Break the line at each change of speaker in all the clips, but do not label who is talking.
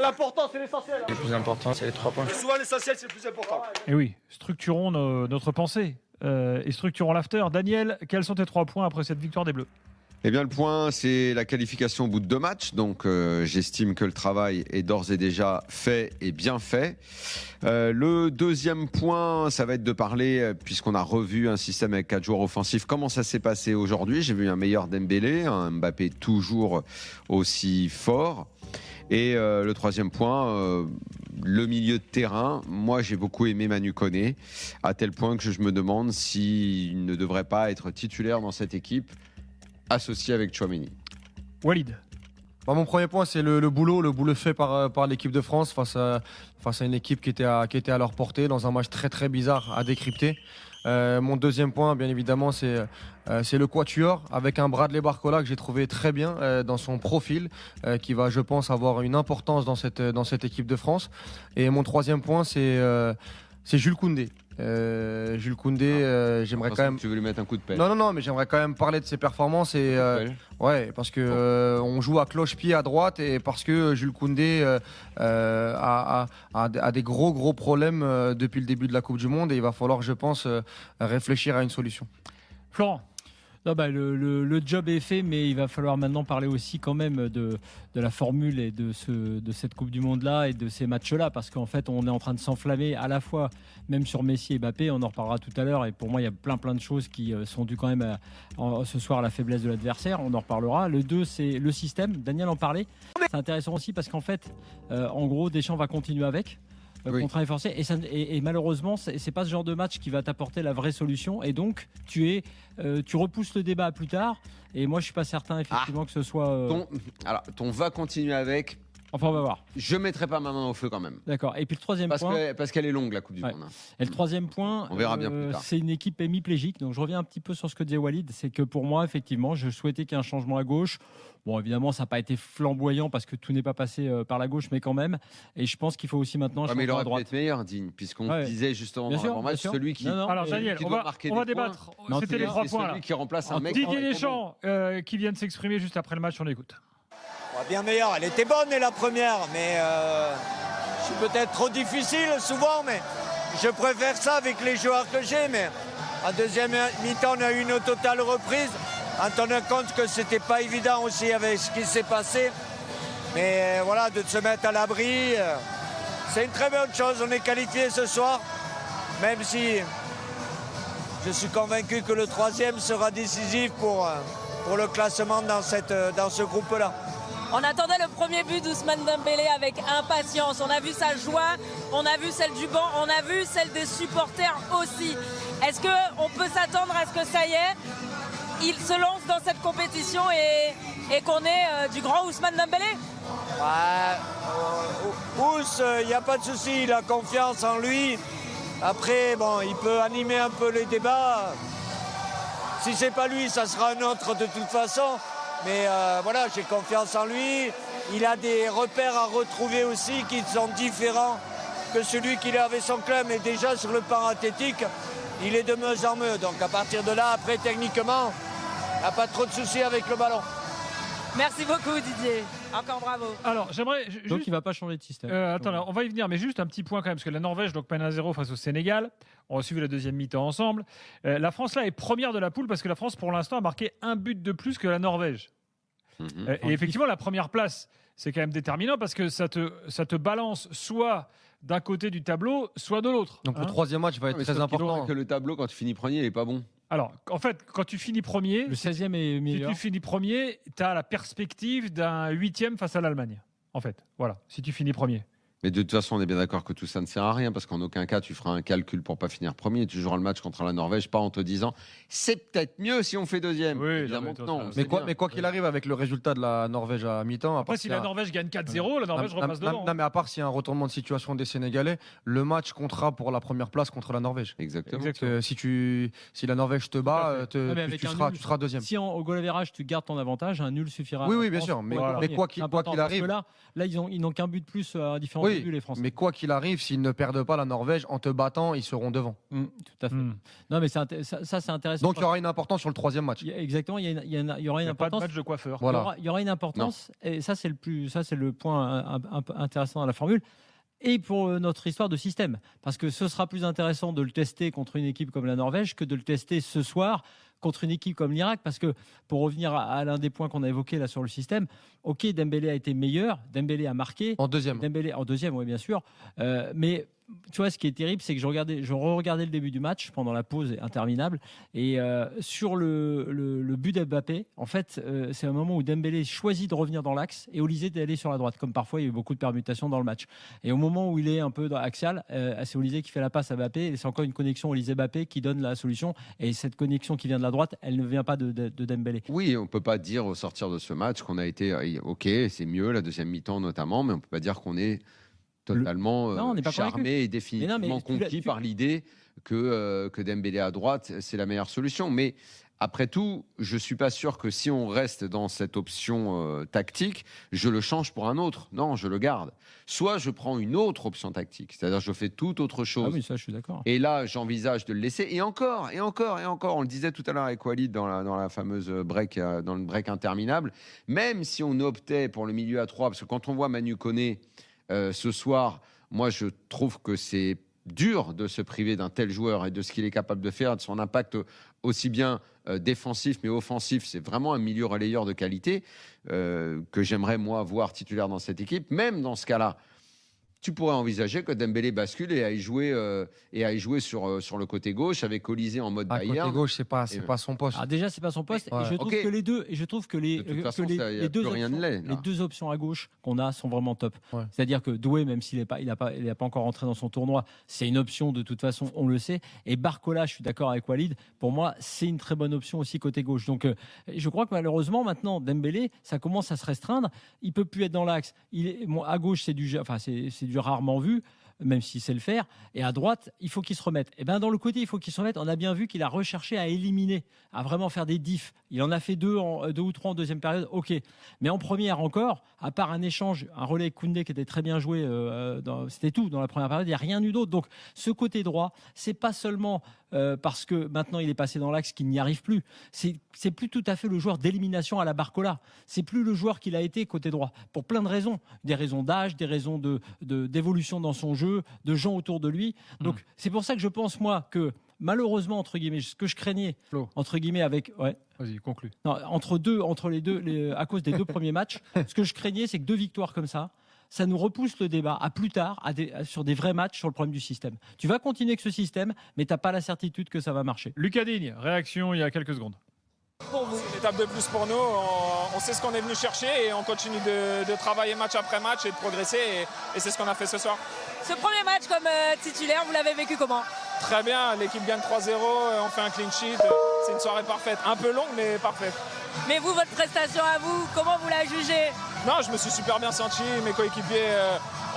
L'important, c'est l'essentiel.
Le plus important, c'est les 3 points.
Et souvent, l'essentiel, c'est le plus important.
Et oui, structurons notre pensée et structurons l'after. Daniel, quels sont tes 3 points après cette victoire des Bleus ?
Eh bien, le point, c'est la qualification au bout de 2 matchs. Donc, j'estime que le travail est d'ores et déjà fait et bien fait. Le deuxième point, ça va être de parler, puisqu'on a revu un système avec 4 joueurs offensifs, comment ça s'est passé aujourd'hui. J'ai vu un meilleur Dembélé, un Mbappé toujours aussi fort. Et le troisième point, le milieu de terrain. Moi, j'ai beaucoup aimé Manu Koné, à tel point que je me demande s'il ne devrait pas être titulaire dans cette équipe, associé avec Tchouaméni.
Walid.
Mon premier point, c'est le boulot fait par l'équipe de France face à une équipe qui était à leur portée dans un match très très bizarre à décrypter. Mon deuxième point, bien évidemment, c'est le quatuor avec un Bradley Barcola que j'ai trouvé très bien dans son profil, qui va, je pense, avoir une importance dans cette équipe de France. Et mon troisième point, c'est Jules Koundé. Jules Koundé, j'aimerais quand même.
Tu veux lui mettre un coup de pelle.
Non, mais j'aimerais quand même parler de ses performances ouais, parce que on joue à cloche-pied à droite et parce que Jules Koundé a des gros problèmes depuis le début de la Coupe du Monde et il va falloir, je pense, réfléchir à une solution.
Florent.
Non, le job est fait, mais il va falloir maintenant parler aussi quand même de la formule et de cette Coupe du Monde-là et de ces matchs-là, parce qu'en fait, on est en train de s'enflammer à la fois, même sur Messi et Mbappé, on en reparlera tout à l'heure, et pour moi, il y a plein de choses qui sont dues quand même ce soir à la faiblesse de l'adversaire, on en reparlera. Le 2, c'est le système, Daniel en parlait, c'est intéressant aussi parce qu'en fait, en gros, Deschamps va continuer avec. Contraint et forcé et malheureusement c'est pas ce genre de match qui va t'apporter la vraie solution et donc tu repousses le débat à plus tard et moi je suis pas certain effectivement que ce soit
ton va continuer avec.
Enfin on va voir.
Je mettrai pas ma main au feu quand même.
D'accord. Et puis le troisième point
parce qu'elle est longue la Coupe du Monde.
Et le troisième point,
on verra bien plus tard.
C'est une équipe hémiplégique donc je reviens un petit peu sur ce que disait Walid, c'est que pour moi effectivement je souhaitais qu'il y ait un changement à gauche. Bon, évidemment, ça n'a pas été flamboyant parce que tout n'est pas passé par la gauche, mais quand même. Et je pense qu'il faut aussi maintenant changer à droite.
Mais il aurait pu être meilleur, Digne, puisqu'on disait justement dans l'avant-match, celui qui
Alors, Daniel, on va débattre. C'était les 3 points.
Celui qui remplace un mec.
Didier Deschamps, qui vient de s'exprimer juste après le match, on écoute.
Bien meilleure. Elle était bonne, la première, mais je suis peut-être trop difficile souvent, mais je préfère ça avec les joueurs que j'ai. Mais en deuxième mi-temps, on a eu une totale reprise. En tenant compte que c'était pas évident aussi avec ce qui s'est passé. Mais voilà, de se mettre à l'abri, c'est une très bonne chose. On est qualifié ce soir, même si je suis convaincu que le troisième sera décisif pour le classement dans ce groupe-là.
On attendait le premier but d'Ousmane Dembélé avec impatience. On a vu sa joie, on a vu celle du banc, on a vu celle des supporters aussi. Est-ce qu'on peut s'attendre à ce que ça y est, il se lance dans cette compétition et qu'on ait du grand Ousmane Dembélé?
Ous, il n'y a pas de souci, il a confiance en lui. Après, il peut animer un peu les débats. Si c'est pas lui, ça sera un autre de toute façon. Mais voilà, j'ai confiance en lui. Il a des repères à retrouver aussi qui sont différents que celui qu'il avait son club. Et déjà sur le plan athlétique, il est de mieux en mieux. Donc à partir de là, après techniquement, il n'y a pas trop de soucis avec le ballon.
Merci beaucoup Didier. Encore bravo.
Alors j'aimerais
donc il ne va pas changer de système.
Attends, on va y venir, mais juste un petit point quand même, parce que la Norvège donc mène 1-0 face au Sénégal. On a suivi la deuxième mi-temps ensemble. La France là est première de la poule parce que la France pour l'instant a marqué un but de plus que la Norvège. Et effectivement la première place c'est quand même déterminant parce que ça te balance soit d'un côté du tableau, soit de l'autre.
Donc le troisième match va être très important.
Que le tableau quand tu finis premier il est pas bon.
Alors, en fait, quand tu finis premier,
le 16e est meilleur.
Si tu finis premier, tu as la perspective d'un 8e face à l'Allemagne. En fait, voilà, si tu finis premier.
Mais de toute façon, on est bien d'accord que tout ça ne sert à rien parce qu'en aucun cas, tu feras un calcul pour pas finir premier. Tu joueras le match contre la Norvège, pas en te disant c'est peut-être mieux si on fait deuxième.
Oui,
évidemment que non.
Mais quoi qu'il arrive avec le résultat de la Norvège à mi-temps.
Après, si la Norvège gagne 4-0, la Norvège repasse devant.
Non, mais à part s'il y a un retournement de situation des Sénégalais, le match comptera pour la première place contre la Norvège.
Exactement.
Si la Norvège te bat, tu seras deuxième.
Si au goal average tu gardes ton avantage, un nul suffira.
Oui, bien sûr. Mais quoi qu'il arrive.
Là, ils n'ont qu'un but de plus à différence
Oui,
vu les Français.
mais quoi qu'il arrive, s'ils ne perdent pas la Norvège, en te battant, ils seront devant.
Tout à fait. Non, mais ça, c'est intéressant.
Donc il y aura une importance sur le 3e match.
Exactement, il y aura
Il
une
n'y a pas de
importance.
match de coiffeur.
Voilà.
Il y aura une importance, et ça c'est le point un peu intéressant dans la formule. Et pour notre histoire de système, parce que ce sera plus intéressant de le tester contre une équipe comme la Norvège que de le tester ce soir contre une équipe comme l'Irak, parce que pour revenir à l'un des points qu'on a évoqué là sur le système, ok, Dembélé a été meilleur, Dembélé a marqué,
En 2e.
Dembélé en 2e, oui bien sûr, mais tu vois, ce qui est terrible, c'est que je re-regardais le début du match pendant la pause interminable, et sur le but d'Mbappé, en fait, c'est un moment où Dembélé choisit de revenir dans l'axe et Olysée d'aller sur la droite, comme parfois il y a eu beaucoup de permutations dans le match. Et au moment où il est un peu axial, c'est Olysée qui fait la passe à Mbappé, et c'est encore une connexion Olysée-Mbappé qui donne la solution. Et cette connexion qui vient de la droite, elle ne vient pas de Dembélé.
Oui, on ne peut pas dire au sortir de ce match qu'on a été ok, c'est mieux la deuxième mi-temps notamment, mais on ne peut pas dire qu'on est totalement
Non, on n'est pas
charmé
convaincu.
et définitivement conquis par l'idée que Dembélé à droite, c'est la meilleure solution. Mais après tout, je ne suis pas sûr que si on reste dans cette option tactique, je le change pour un autre. Non, je le garde. Soit je prends une autre option tactique, c'est-à-dire je fais toute autre chose.
Ah oui, ça je suis d'accord.
Et là, j'envisage de le laisser. Et encore. On le disait tout à l'heure avec Walid dans la fameuse break, dans le break interminable. Même si on optait pour le milieu à 3, parce que quand on voit Manu Koné ce soir, moi je trouve que c'est dur de se priver d'un tel joueur et de ce qu'il est capable de faire, de son impact aussi bien défensif mais offensif. C'est vraiment un milieu relayeur de qualité que j'aimerais moi voir titulaire dans cette équipe. Même dans ce cas-là, tu pourrais envisager que Dembélé bascule et aille jouer sur le côté gauche avec Olysée en mode Bayern.
Côté gauche, c'est pas son poste.
Ah, déjà, c'est pas son poste.
Ouais.
Et je trouve que les deux, et je trouve que
De toute façon, il y a
les deux
plus rien de
options,
laid, là.
les deux options à gauche qu'on a sont vraiment top.
Ouais.
C'est-à-dire que Doué, même s'il n'est pas encore rentré dans son tournoi, c'est une option de toute façon, on le sait. Et Barcola, je suis d'accord avec Walid. Pour moi, c'est une très bonne option aussi côté gauche. Donc, je crois que malheureusement maintenant, Dembélé, ça commence à se restreindre. Il peut plus être dans l'axe. À gauche, c'est du rarement vu, même s'il sait le faire. Et à droite, il faut qu'il se remette. Et ben dans le côté, il faut qu'il se remette. On a bien vu qu'il a recherché à éliminer, à vraiment faire des diffs. Il en a fait deux ou trois en deuxième période, ok. Mais en première encore, à part un échange, un relais Koundé qui était très bien joué, c'était tout dans la première période. Il n'y a rien eu d'autre. Donc ce côté droit, c'est pas seulement parce que maintenant il est passé dans l'axe qu'il n'y arrive plus. C'est plus tout à fait le joueur d'élimination à la Barcola. C'est plus le joueur qu'il a été côté droit pour plein de raisons, des raisons d'âge, des raisons d'évolution dans son jeu, de gens autour de lui. Donc c'est pour ça que je pense moi que malheureusement entre guillemets, ce que je craignais entre guillemets avec
Vas-y, conclue.
non, entre les deux, à cause des deux premiers matchs, ce que je craignais, c'est que deux victoires comme ça nous repousse le débat à plus tard, sur des vrais matchs sur le problème du système. Tu vas continuer avec ce système, mais tu n'as pas la certitude que ça va marcher.
Lucas Digne, réaction il y a quelques secondes.
C'est une étape de plus pour nous. On sait ce qu'on est venu chercher et on continue de travailler match après match et de progresser. Et c'est ce qu'on a fait ce soir.
Ce premier match comme titulaire, vous l'avez vécu comment?
Très bien, l'équipe gagne 3-0, on fait un clean sheet. C'est une soirée parfaite. Un peu longue, mais parfaite.
Mais vous, votre prestation à vous, comment vous la jugez?
Non, je me suis super bien senti. Mes coéquipiers,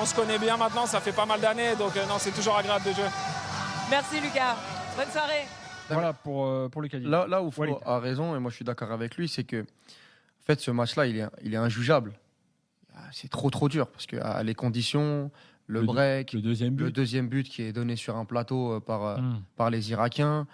on se connaît bien maintenant. Ça fait pas mal d'années. Donc non, c'est toujours agréable de jouer.
Merci Lucas. Bonne soirée.
Voilà pour Lucas Digne.
Là où
Walid.
Flo a raison, et moi je suis d'accord avec lui, c'est que en fait, ce match-là, il est injugeable. C'est trop dur, parce que les conditions, le break,
Le deuxième but.
le deuxième but qui est donné sur un plateau par les Irakiens.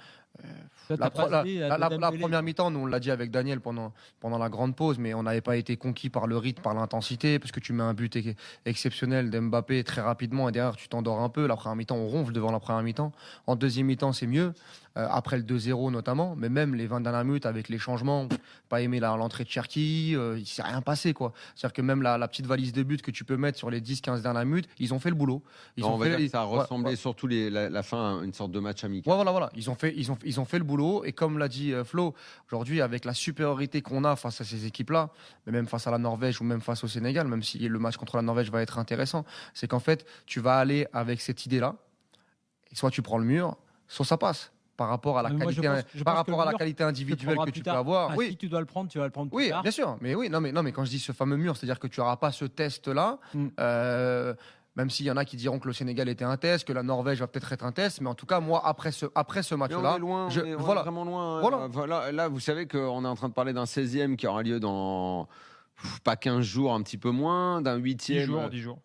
La première mi-temps, nous on l'a dit avec Daniel pendant la grande pause, mais on n'avait pas été conquis par le rythme, par l'intensité, parce que tu mets un but exceptionnel d'Mbappé très rapidement et derrière tu t'endors un peu. La première mi-temps, on ronfle devant la première mi-temps. En deuxième mi-temps, c'est mieux. Après le 2-0 notamment, mais même les 20 dernières minutes avec les changements, pas aimé l'entrée de Cherki, il s'est rien passé quoi. C'est-à-dire que même la petite valise de but que tu peux mettre sur les 10-15 dernières minutes, ils ont fait le boulot.
On va dire que ça a ressemblé surtout la fin à une sorte de match amical.
Voilà. Ils ont fait le boulot et comme l'a dit Flo, aujourd'hui avec la supériorité qu'on a face à ces équipes-là, mais même face à la Norvège ou même face au Sénégal, même si le match contre la Norvège va être intéressant, c'est qu'en fait tu vas aller avec cette idée-là, et soit tu prends le mur, soit ça passe. Par rapport à la qualité individuelle que tu peux avoir.
Ah, si tu dois le prendre, tu vas le prendre plus
oui,
tard.
bien sûr. Mais oui, non, mais quand je dis ce fameux mur, c'est-à-dire que tu n'auras pas ce test-là. Même s'il y en a qui diront que le Sénégal était un test, que la Norvège va peut-être être un test, mais en tout cas, moi, après ce match-là,
on est loin, on est vraiment loin. Voilà, là, vous savez qu'on est en train de parler d'un 16e qui aura lieu dans pas 15 jours, un petit peu moins, d'un 8e.
10 jours.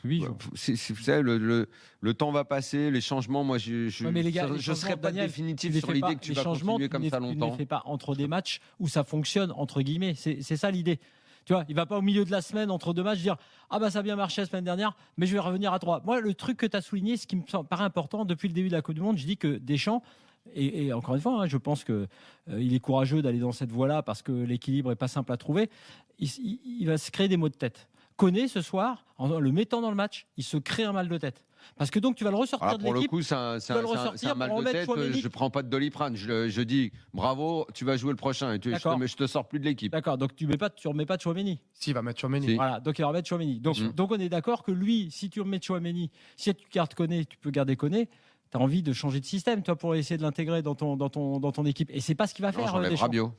Oui,
vous savez, le temps va passer, les changements, moi je
Ouais, mais les gars, les
je
changements,
serais pas
Daniel,
définitif
tu les
sur
fais
l'idée
pas-
que tu
les
vas
changements,
continuer comme ça
Tu ne
longtemps.
les fais pas entre des matchs où ça fonctionne, entre guillemets. C'est ça l'idée. Tu vois, il va pas au milieu de la semaine, entre deux matchs, dire « Ah bah ça a bien marché la semaine dernière, mais je vais revenir à 3 ». Moi, le truc que tu as souligné, ce qui me paraît important, depuis le début de la Coupe du Monde, je dis que Deschamps, et encore une fois, je pense qu'il est courageux d'aller dans cette voie-là parce que l'équilibre n'est pas simple à trouver, il va se créer des maux de tête. Koné, ce soir, en le mettant dans le match, il se crée un mal de tête. Parce que donc tu vas le ressortir
Alors
de
pour le
l'équipe.
coup, c'est un mal de tête. Je prends pas de Doliprane. Je dis bravo, tu vas jouer le prochain. Et je te sors plus de l'équipe.
D'accord, donc tu remets pas de Tchouaméni.
Si, il va mettre Tchouaméni.
Si.
Voilà, donc il va remettre Tchouaméni. Donc on est d'accord que lui, si tu remets Tchouaméni, si tu gardes Koné, tu peux garder Koné. Tu as envie de changer de système, toi, pour essayer de l'intégrer dans ton équipe. Et c'est pas ce qu'il va faire.
J'enlève
Deschamps.
Rabiot.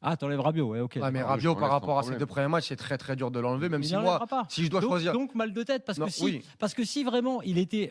Ah, t'enlèves Rabiot, ouais, ok.
Ouais, mais
Non,
Rabiot,
je
par
m'enlève
rapport à
sans
ces
problème.
2 premiers matchs, c'est très très dur de l'enlever, même
Il
si
n'enlèvera
moi,
pas.
si je dois
donc,
choisir.
Donc mal de tête, parce
Non,
que si,
oui.
parce que si vraiment il était,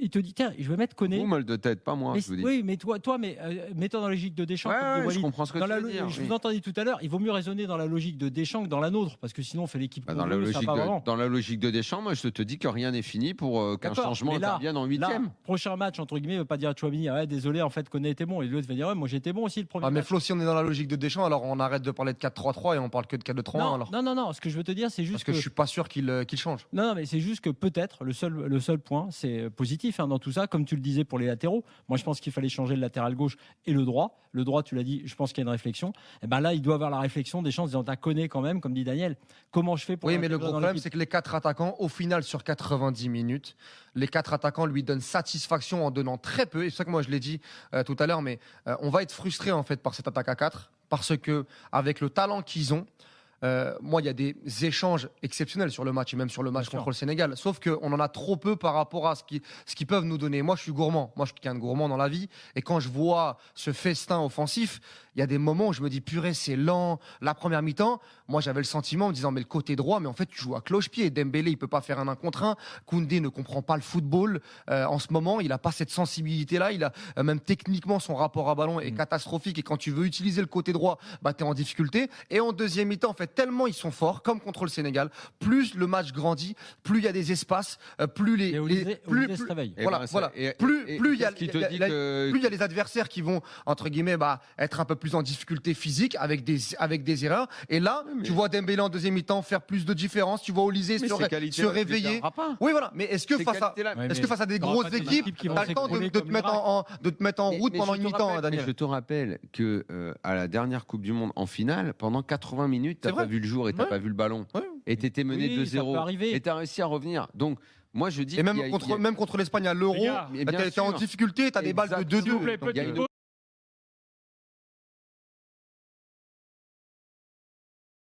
il te dit tiens, je vais mettre Koné.
Vous, mal de tête, pas moi,
Mais,
je vous dis.
oui, mais toi, mets-toi dans la logique de Deschamps.
Ouais,
comme dit
ouais, je
Walid.
comprends ce que
Dans
tu
la
veux dire,
Je
oui.
vous entendais tout à l'heure, il vaut mieux raisonner dans la logique de Deschamps que dans la nôtre, parce que sinon on fait l'équipe.
Bah,
qu'on
dans la
veut, ça
logique
va pas vraiment.
dans la logique de Deschamps, moi je te dis que rien n'est fini pour qu'un
D'accord,
changement
mais là-
intervienne en
Là,
huitième.
prochain match, entre guillemets, ne veut pas dire à Tchouaméni, ah ouais, désolé, en fait, Koné était bon. Et l'autre va dire, ouais, moi j'étais bon aussi le premier
Ah, mais
match.
Flo, si on est dans la logique de Deschamps, alors on arrête de parler de 4-3-3 et on parle que de 4-2-3-1. Alors.
Non, ce que je veux te dire, c'est
Parce
juste
que je suis pas sûr qu'il change.
Non, mais c'est juste que peut-être le seul point, c'est positif dans tout ça, comme tu le disais pour les latéraux. Moi, je pense qu'il fallait changer le latéral gauche et le droit. Le droit, tu l'as dit, je pense qu'il y a une réflexion. Et ben là, il doit avoir la réflexion des chances. T'as Koné quand même, comme dit Daniel. Comment je fais pour
Oui, mais le
l'intégrer
gros
dans
problème,
l'équipe
c'est que les 4 attaquants, au final, sur 90 minutes, les 4 attaquants lui donnent satisfaction en donnant très peu. Et c'est ça que moi, je l'ai dit tout à l'heure, mais on va être frustré en fait par cette attaque à 4 parce que avec le talent qu'ils ont, moi, il y a des échanges exceptionnels sur le match et même sur le match
Bien
contre le Sénégal. Sauf qu'on en a trop peu par rapport à ce qu'ils peuvent nous donner. Moi, je suis gourmand. Moi, je suis quelqu'un de gourmand dans la vie. Et quand je vois ce festin offensif, il y a des moments où je me dis, purée, c'est lent. La première mi-temps, moi, j'avais le sentiment en me disant, mais le côté droit, mais en fait, tu joues à cloche-pied. Dembélé, il peut pas faire un 1 contre 1. Koundé ne comprend pas le football. En ce moment, il a pas cette sensibilité-là. Il a même techniquement, son rapport à ballon est catastrophique. Et quand tu veux utiliser le côté droit, bah, tu es en difficulté. Et en deuxième mi-temps, en fait, tellement ils sont forts, comme contre le Sénégal, plus le match grandit, plus il y a des espaces, plus les,
Et Olysée se réveille.
Et
voilà,
ben, ça-
voilà.
et-
Plus
et
il y a
qu'est-ce qui te dit que-
plus il y a les adversaires qui vont entre guillemets être un peu plus en difficulté physique avec des erreurs. Et là, tu vois Dembélé en deuxième mi-temps faire plus de différence. Tu vois Olysée
Mais
se
ces qualités-là, tu les
réveiller.
perdras pas.
Oui, voilà. Mais est-ce que
Ces
face à
qualités-là-
Ouais,
est-ce
mais
que face à des
t'auras
grosses
pas des
équipes,
équipes qui
tu
vont
as le temps
s'écrouler
de te
comme
mettre en route pendant une mi-temps,
Mais
Daniel?
je te rappelle que à la dernière Coupe du Monde en finale, pendant 80 minutes, t'as
C'est
pas
vrai.
vu le jour et t'as
Ouais.
pas vu le ballon.
Ouais.
Et t'étais mené
Oui, ça
2-0.
peut arriver.
Et t'as réussi à revenir. Donc, moi, je dis
Et même
qu'il y a- il y a-
contre l'Espagne à l'Euro,
Les gars,
mais bien
t'es en
sûr.
difficulté, t'as des balles de
Exact.
2-2.
S'il vous plaît,
Donc,
il y a
petite
une
pause,